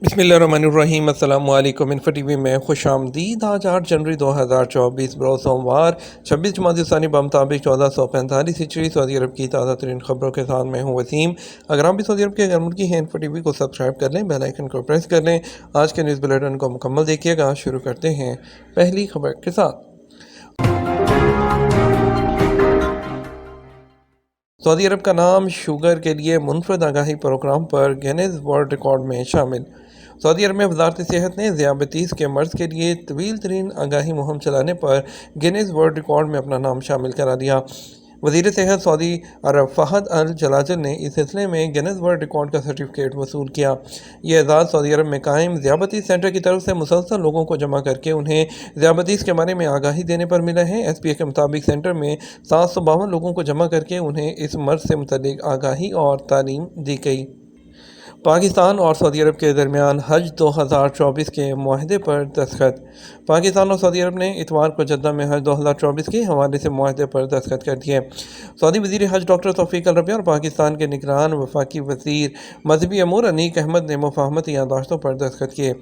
بسم اللہ الرحمن الرحیم۔ السلام علیکم۔ انفو ٹی وی میں خوش آمدید۔ آج 8 جنوری 2024 بروز سوموار 26 جمادی الثانی بمطابق 1445 ہجری سعودی عرب کی تازہ ترین خبروں کے ساتھ میں ہوں وسیم۔ اگر آپ بھی سعودی عرب کے غیر ملکی ہیں، انفو ٹی وی کو سبسکرائب کر لیں، بیل آئیکن کو پریس کر لیں۔ آج کے نیوز بلیٹن کو مکمل دیکھیے گا۔ شروع کرتے ہیں پہلی خبر کے ساتھ۔ سعودی عرب کا نام شوگر کے لیے منفرد آگاہی پروگرام پر گینیز ورلڈ ریکارڈ میں شامل۔ سعودی عرب میں وزارت صحت نے ذیابیطس کے مرض کے لیے طویل ترین آگاہی مہم چلانے پر گینیز ورلڈ ریکارڈ میں اپنا نام شامل کرا دیا۔ وزیر صحت سعودی عرب فہد الجلاجل نے اس سلسلے میں گینیز ورلڈ ریکارڈ کا سرٹیفکیٹ وصول کیا۔ یہ اعزاز سعودی عرب میں قائم ذیابیطس سینٹر کی طرف سے مسلسل لوگوں کو جمع کر کے انہیں ذیابیطس کے بارے میں آگاہی دینے پر ملا ہے۔ ایس پی اے کے مطابق سینٹر میں 752 لوگوں کو جمع کر کے انہیں اس مرض سے متعلق آگاہی اور تعلیم دی گئی۔ پاکستان اور سعودی عرب کے درمیان حج 2024 کے معاہدے پر دستخط۔ پاکستان اور سعودی عرب نے اتوار کو جدہ میں حج 2024 کے حوالے سے معاہدے پر دستخط کر دیے۔ سعودی وزیر حج ڈاکٹر توفیق الربیع اور پاکستان کے نگران وفاقی وزیر مذہبی امور انیق احمد نے مفاہمتی یادداشتوں پر دستخط کیے۔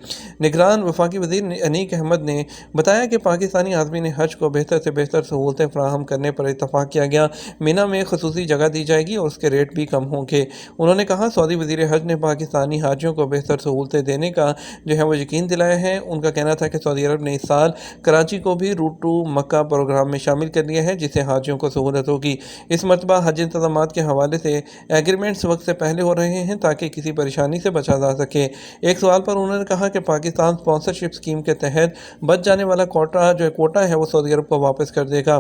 نگران وفاقی وزیر انیق احمد نے بتایا کہ پاکستانی عازمین حج کو بہتر سے بہتر سہولتیں فراہم کرنے پر اتفاق کیا گیا۔ مینا میں خصوصی جگہ دی جائے گی اور اس کے ریٹ بھی کم ہوں گے۔ انہوں نے کہا سعودی وزیر حج نے پاکستانی حاجیوں کو بہتر سہولتیں دینے کا وہ یقین دلایا ہے۔ ان کا کہنا تھا کہ سعودی عرب نے اس سال کراچی کو بھی روٹ ٹو مکہ پروگرام میں شامل کر لیا ہے، جس سے حاجیوں کو سہولت ہوگی۔ اس مرتبہ حج انتظامات کے حوالے سے ایگریمنٹس وقت سے پہلے ہو رہے ہیں تاکہ کسی پریشانی سے بچا جا سکے۔ ایک سوال پر انہوں نے کہا کہ پاکستان اسپانسرشپ اسکیم کے تحت بچ جانے والا کوٹا ہے وہ سعودی عرب کو واپس کر دے گا۔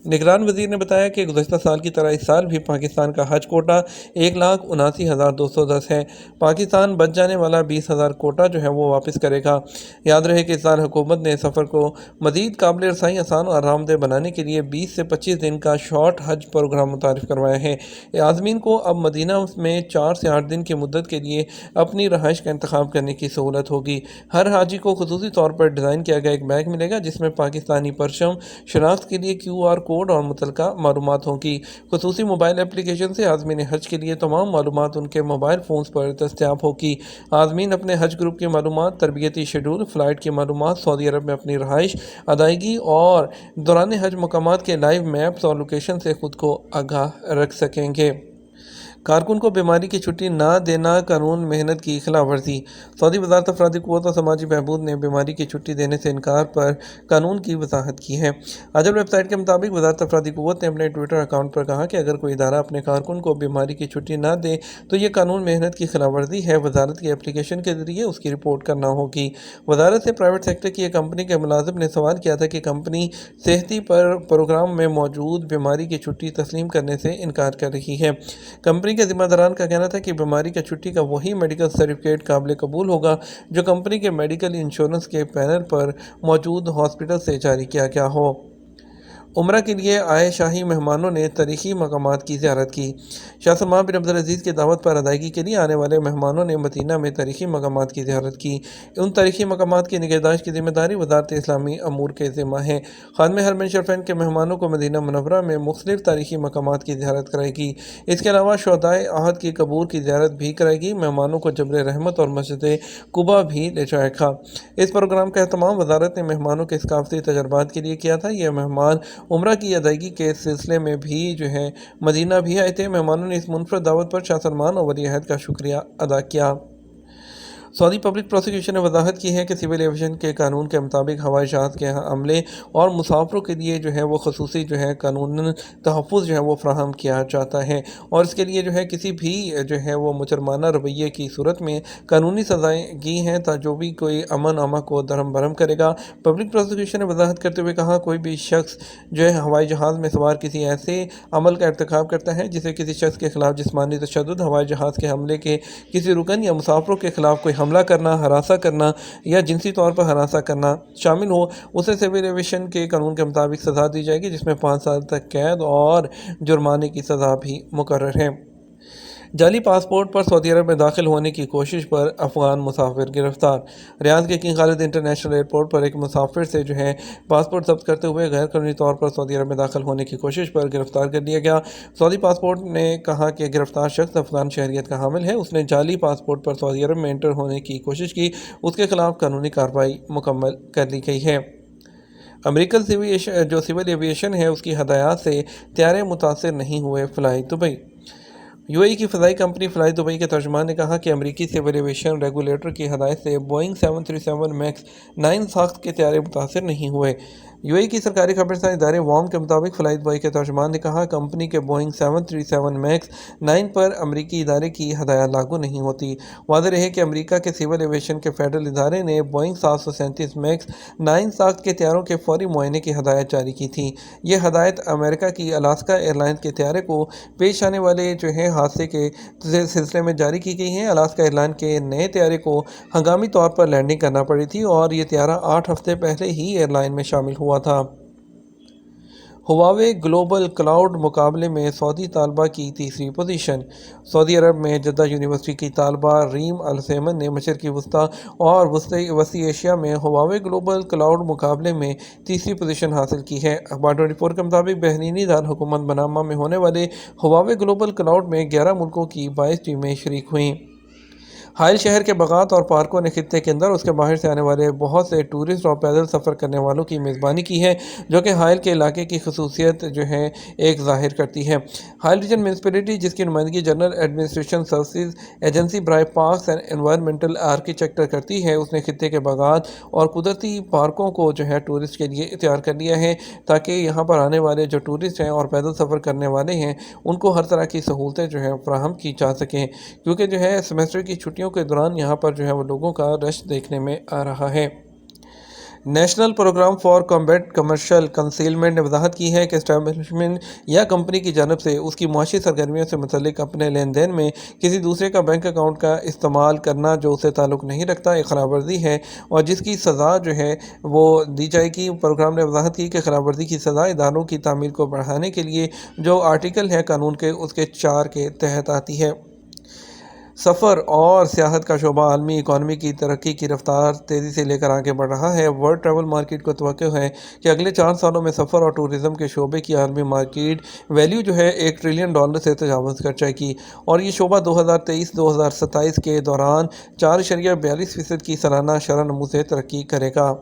نگران وزیر نے بتایا کہ گزشتہ سال کی طرح اس سال بھی پاکستان کا حج کوٹا 1,79,210 ہے۔ پاکستان بچ جانے والا 20,000 کوٹا وہ واپس کرے گا۔ یاد رہے کہ اس سال حکومت نے سفر کو مزید قابل رسائی، آسان اور آرام دہ بنانے کے لیے 20 سے 25 دن کا شارٹ حج پروگرام متعارف کروایا ہے۔ عازمین کو اب مدینہ میں 4 سے 8 دن کی مدت کے لیے اپنی رہائش کا انتخاب کرنے کی سہولت ہوگی۔ ہر حاجی کو خصوصی طور پر ڈیزائن کیا گیا ایک بیگ ملے گا جس میں پاکستانی پرچم، شناخت کے لیے QR کوڈ اور متعلقہ معلومات ہوں گی۔ خصوصی موبائل اپلیکیشن سے عازمین حج کے لیے تمام معلومات ان کے موبائل فونز پر دستیاب ہوگی۔ عازمین اپنے حج گروپ کی معلومات، تربیتی شیڈول، فلائٹ کی معلومات، سعودی عرب میں اپنی رہائش، ادائیگی اور دوران حج مقامات کے لائیو میپس اور لوکیشن سے خود کو آگاہ رکھ سکیں گے۔ کارکن کو بیماری کی چھٹی نہ دینا قانون محنت کی خلاف ورزی۔ سعودی وزارت افرادی قوت اور سماجی بہبود نے بیماری کی چھٹی دینے سے انکار پر قانون کی وضاحت کی ہے۔ اجل ویب سائٹ کے مطابق وزارت افرادی قوت نے اپنے ٹویٹر اکاؤنٹ پر کہا کہ اگر کوئی ادارہ اپنے کارکن کو بیماری کی چھٹی نہ دے تو یہ قانون محنت کی خلاف ورزی ہے۔ وزارت کی اپلیکیشن کے ذریعے اس کی رپورٹ کرنا ہوگی۔ وزارت سے پرائیویٹ سیکٹر کی ایک کمپنی کے ملازم نے سوال کیا تھا کہ کمپنی صحتی پروگرام میں موجود بیماری کی چھٹی تسلیم کرنے سے انکار کر رہی ہے۔ کمپنی کے ذمہ داران کا کہنا تھا کہ بیماری کا چھٹی کا وہی میڈیکل سرٹیفکیٹ قابل قبول ہوگا جو کمپنی کے میڈیکل انشورنس کے پینل پر موجود ہاسپٹل سے جاری کیا گیا ہو۔ عمرہ کے لیے آئے شاہی مہمانوں نے تاریخی مقامات کی زیارت کی۔ شاہ سلمان بن عبدالعزیز کی دعوت پر ادائیگی کے لیے آنے والے مہمانوں نے مدینہ میں تاریخی مقامات کی زیارت کی۔ ان تاریخی مقامات کی نگہداشت کی ذمہ داری وزارت اسلامی امور کے ذمہ ہے۔ خادم حرمین شریفین کے مہمانوں کو مدینہ منورہ میں مختلف تاریخی مقامات کی زیارت کرائے گی۔ اس کے علاوہ شہدائے احد کی قبور کی زیارت بھی کرائے گی۔ مہمانوں کو جبل رحمت اور مسجد قباء بھی لے جائے گا۔ اس پروگرام کا اہتمام وزارت نے مہمانوں کے ثقافتی تجربات کے لیے کیا تھا۔ یہ مہمان عمرہ کی ادائیگی کے سلسلے میں بھی مدینہ بھی آئے تھے۔ مہمانوں نے اس منفرد دعوت پر شاہ سلمان اور ولی عہد کا شکریہ ادا کیا۔ سعودی پبلک پروسیکیوشن نے وضاحت کی ہے کہ سول ایویشن کے قانون کے مطابق ہوائی جہاز کے عملے اور مسافروں کے لیے وہ خصوصی قانون تحفظ وہ فراہم کیا جاتا ہے اور اس کے لیے کسی بھی وہ مجرمانہ رویے کی صورت میں قانونی سزائیں کی ہیں جو بھی کوئی امن امان کو درہم برہم کرے گا۔ پبلک پروسیکیوشن نے وضاحت کرتے ہوئے کہا کوئی بھی شخص ہوائی جہاز میں سوار کسی ایسے عمل کا ارتکاب کرتا ہے جسے کسی شخص کے خلاف جسمانی تشدد، ہوائی جہاز کے حملے کے کسی رکن یا مسافروں کے خلاف کوئی حملہ کرنا، ہراساں کرنا یا جنسی طور پر ہراساں کرنا شامل ہو، اسے سول ایویشن کے قانون کے مطابق سزا دی جائے گی جس میں 5 سال تک قید اور جرمانے کی سزا بھی مقرر ہے۔ جعلی پاسپورٹ پر سعودی عرب میں داخل ہونے کی کوشش پر افغان مسافر گرفتار۔ ریاض کے کنگ خالد انٹرنیشنل ایئرپورٹ پر ایک مسافر سے پاسپورٹ ضبط کرتے ہوئے غیر قانونی طور پر سعودی عرب میں داخل ہونے کی کوشش پر گرفتار کر لیا گیا۔ سعودی پاسپورٹ نے کہا کہ گرفتار شخص افغان شہریت کا حامل ہے۔ اس نے جعلی پاسپورٹ پر سعودی عرب میں انٹر ہونے کی کوشش کی۔ اس کے خلاف قانونی کارروائی مکمل کر لی گئی ہے۔ امریکن سول ایویشن ہے، اس کی ہدایات سے طیارے متاثر نہیں ہوئے۔ فلائی دبئی یو اے ای کی فضائی کمپنی فلائی دبئی کے ترجمان نے کہا کہ امریکی سول ایویشن ریگولیٹر کی ہدایت سے بوئنگ 737 میکس 9 ساخت کے طیارے متاثر نہیں ہوئے۔ یو اے ای کی سرکاری خبررساں ادارے وام کے مطابق فلائی دبئی کے ترجمان نے کہا کمپنی کے بوئنگ 737 میکس 9 پر امریکی ادارے کی ہدایات لاگو نہیں ہوتی۔ واضح رہے کہ امریکہ کے سول ایویشن کے فیڈرل ادارے نے بوئنگ 737 میکس 9 ساخت کے طیاروں کے فوری معائنے کی ہدایت جاری کی تھی۔ یہ ہدایت امریکہ کی الاسکا ایئر لائنز کے طیارے کو پیش آنے والے حادثے کے سلسلے میں جاری کی گئی ہیں۔ الاسکا ایئر لائن کے نئے طیارے کو ہنگامی طور پر لینڈنگ کرنا پڑی تھی اور یہ طیارہ 8 ہفتے پہلے ہی ایئر لائن میں شامل ہوا تھا۔ ہواوے گلوبل کلاؤڈ مقابلے میں سعودی طالبہ کی تیسری پوزیشن۔ سعودی عرب میں جدہ یونیورسٹی کی طالبہ ریم السیمن نے مشرقی وسطی اور وسطی ایشیا میں ہواوے گلوبل کلاؤڈ مقابلے میں تیسری پوزیشن حاصل کی ہے۔ اخبار 24 کے مطابق بحرینی دارالحکومت منامہ میں ہونے والے ہواوے گلوبل کلاؤڈ میں 11 ملکوں کی 22 ٹیمیں شریک ہوئیں۔ حائل شہر کے باغات اور پارکوں نے خطے کے اندر اس کے باہر سے آنے والے بہت سے ٹورسٹ اور پیدل سفر کرنے والوں کی میزبانی کی ہے، جو کہ حائل کے علاقے کی خصوصیت ایک ظاہر کرتی ہے۔ حائل ریجن میونسپلٹی، جس کی نمائندگی جنرل ایڈمنسٹریشن سروسز ایجنسی برائے پارکس اینڈ انوائرنمنٹل آرکیٹیکچر کرتی ہے، اس نے خطے کے باغات اور قدرتی پارکوں کو ٹورسٹ کے لیے تیار کر لیا ہے تاکہ یہاں پر آنے والے جو ٹورسٹ ہیں اور پیدل سفر کرنے والے ہیں ان کو ہر طرح کی سہولتیں فراہم کی جا سکیں، کیونکہ سیمسٹر کی چھٹیوں کے دوران یہاں پر وہ لوگوں کا رش دیکھنے میں آ رہا ہے۔ National programme for combat commercial concealment نے وضاحت کی ہے کہ اسٹیبلشمنٹ یا کمپنی کی جانب سے اس کی معاشی سرگرمیوں سے متعلق اپنے لین دین میں کسی دوسرے کا بینک اکاؤنٹ کا استعمال کرنا جو اسے تعلق نہیں رکھتا ایک خلاف ورزی ہے اور جس کی سزا وہ دی جائے گی۔ پروگرام نے وضاحت کی کہ خلاف ورزی کی سزا اداروں کی تعمیل کو بڑھانے کے لیے جو آرٹیکل ہے قانون کے اس کے 4 کے تحت آتی ہے۔ سفر اور سیاحت کا شعبہ عالمی اکانومی کی ترقی کی رفتار تیزی سے لے کر آگے بڑھ رہا ہے۔ ورلڈ ٹریول مارکیٹ کو توقع ہے کہ اگلے 4 سالوں میں سفر اور ٹورزم کے شعبے کی عالمی مارکیٹ ویلیو $1 ٹریلین سے تجاوز کر جائے گی اور یہ شعبہ 2023-2027 کے دوران 4.42% کی سالانہ شرح نمو سے ترقی کرے گا۔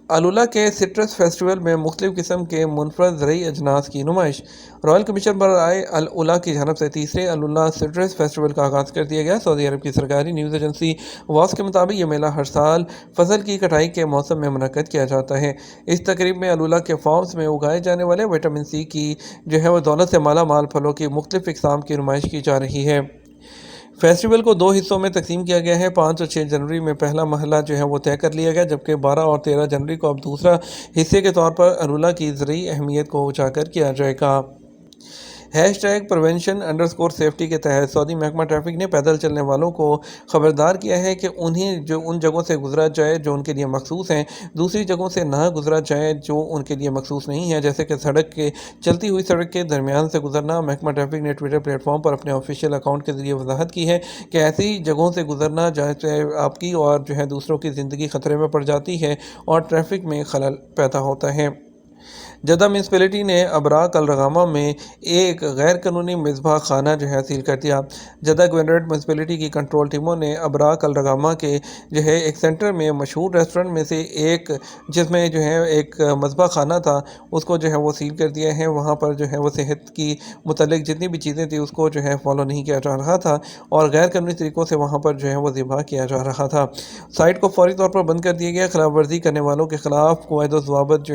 الولا کے سٹرس فیسٹیول میں مختلف قسم کے منفرد زرعی اجناس کی نمائش۔ رائل کمیشن برائے الولا کی جانب سے تیسرے الولا سٹرس فیسٹیول کا آغاز کر دیا گیا۔ سعودی عرب کی سرکاری نیوز ایجنسی واس کے مطابق یہ میلہ ہر سال فصل کی کٹائی کے موسم میں منعقد کیا جاتا ہے۔ اس تقریب میں الولا کے فارمز میں اگائے جانے والے وٹامن سی کی وہ دولت سے مالا مال پھلوں کی مختلف اقسام کی نمائش کی جا رہی ہے۔ فیسٹیول کو 2 حصوں میں تقسیم کیا گیا ہے۔ 5 اور 6 جنوری میں پہلا مرحلہ وہ طے کر لیا گیا، جبکہ 12 اور 13 جنوری کو اب دوسرا حصے کے طور پر الولا کی زرعی اہمیت کو اجاگر کیا جائے گا۔ #پریونشن_سیفٹی کے تحت سعودی محکمہ ٹریفک نے پیدل چلنے والوں کو خبردار کیا ہے کہ انہیں ان جگہوں سے گزرا جائے جو ان کے لیے مخصوص ہیں، دوسری جگہوں سے نہ گزرا جائے جو ان کے لیے مخصوص نہیں ہیں، جیسے کہ چلتی ہوئی سڑک کے درمیان سے گزرنا۔ محکمہ ٹریفک نے ٹویٹر پلیٹ فارم پر اپنے آفیشیل اکاؤنٹ کے ذریعے وضاحت کی ہے کہ ایسی جگہوں سے گزرنا جہاں آپ کی اور دوسروں کی زندگی خطرے میں پڑ جاتی ہے اور ٹریفک میں خلل پیدا ہوتا ہے۔ جدہ میونسپلٹی نے ابراق الرغامہ میں ایک غیر قانونی مذبح خانہ سیل کر دیا۔ جدہ گورنریٹ میونسپلٹی کی کنٹرول ٹیموں نے ابراق الرغامہ کے ایک سینٹر میں مشہور ریسٹورنٹ میں سے ایک جس میں ایک مذبح خانہ تھا اس کو وہ سیل کر دیا ہے۔ وہاں پر وہ صحت کی متعلق جتنی بھی چیزیں تھیں اس کو فالو نہیں کیا جا رہا تھا اور غیر قانونی طریقوں سے وہاں پر وہ ذبح کیا جا رہا تھا۔ سائٹ کو فوری طور پر بند کر دیا گیا۔ خلاف ورزی کرنے والوں کے خلاف قواعد و ضوابط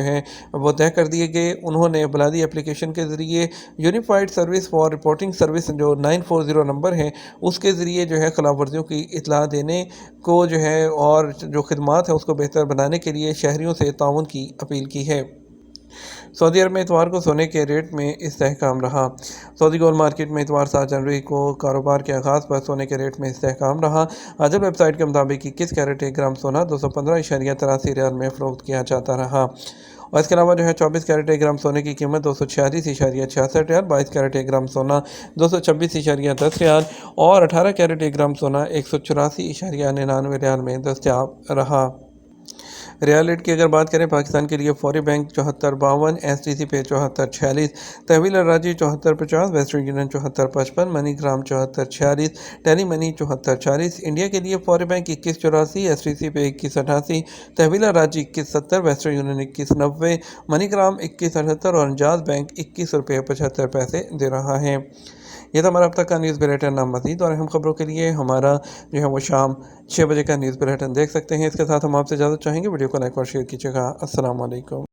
وہ طے کر دیے گئے۔ انہوں نے بلادی اپلیکیشن کے ذریعے unified service for reporting service جو 940 نمبر ہے اس کے ذریعے خلاف ورزیوں کی اطلاع دینے کو اور جو خدمات ہیں اس کو بہتر بنانے کے لیے شہریوں سے تعاون کی اپیل کی ہے۔ سعودی عرب میں اتوار کو سونے کے ریٹ میں استحکام رہا۔ سعودی گولڈ مارکیٹ میں اتوار 7 جنوری کو کاروبار کے آغاز پر سونے کے ریٹ میں استحکام رہا۔ آجل ویب سائٹ کے مطابق 21 کیرٹ 1 گرام سونا 215.83 ریال میں فروخت کیا جاتا رہا اور اس کے علاوہ جو ہے 24 کیرٹ 1 گرام سونے کی قیمت 246.66 ریال، 22 کیرٹ 1 گرام سونا 226.10 ریال اور 18 کیرٹ 1 گرام سونا 184.99 ریال میں دستیاب رہا۔ ریال ریٹ کی اگر بات کریں پاکستان کے لیے فوری بینک 7452، ایس ٹی سی پے 7446، تحویل الراجی 7450، ویسٹرن یونین 7455، منی گرام 7446، ٹیلی منی 7440۔ انڈیا کے لیے فوری بینک 2184، ایس ٹی سی پے 2188، تحویل الراجی 2170، ویسٹرن یونین 2190، منی گرام 2178 اور انجاز بینک 21.75 دے رہا ہے۔ یہ تھا ہمارا اب تک کا نیوز بلیٹن۔ نام مزید اور اہم خبروں کے لیے ہمارا جو ہے وہ شام 6 بجے کا نیوز بلیٹن دیکھ سکتے ہیں۔ اس کے ساتھ ہم آپ سے اجازت چاہیں گے، ویڈیو کو لائک اور شیئر کیجیے گا۔ السلام علیکم۔